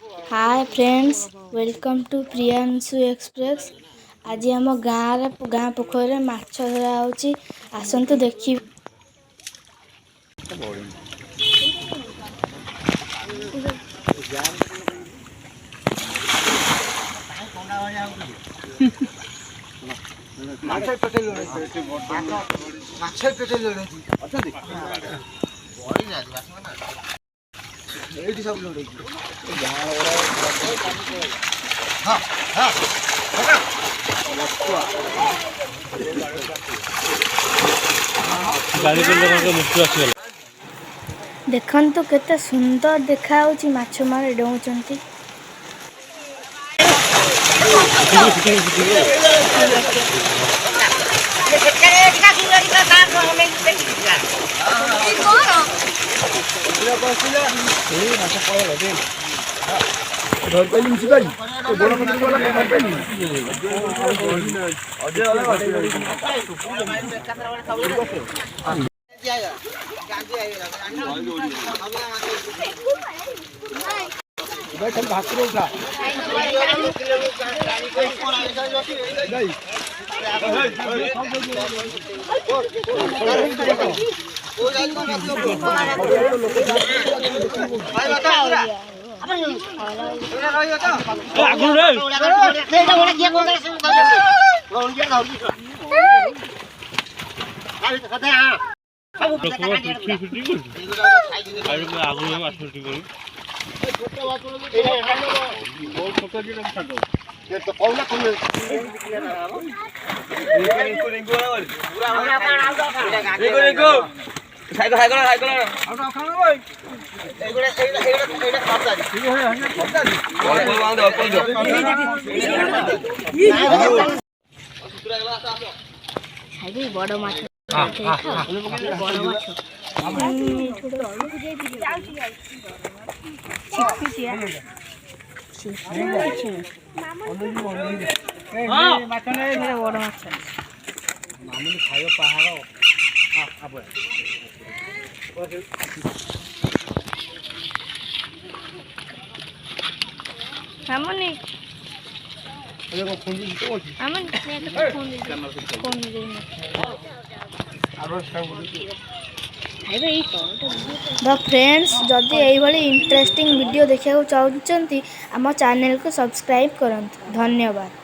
Hi friends, welcome to Priyanshu Express. आज आम गाँ पोखर माछ धरा होची, आसंतु देखि। देखंतु केते सुंदर देखा होची, माछ मारे डोउचंती। बड़ माछ फ्रेंड्स, जदि यही इंटरेस्टिंग वीडियो देखा चाहते आम चैनल को सब्सक्राइब करंतु। धन्यवाद।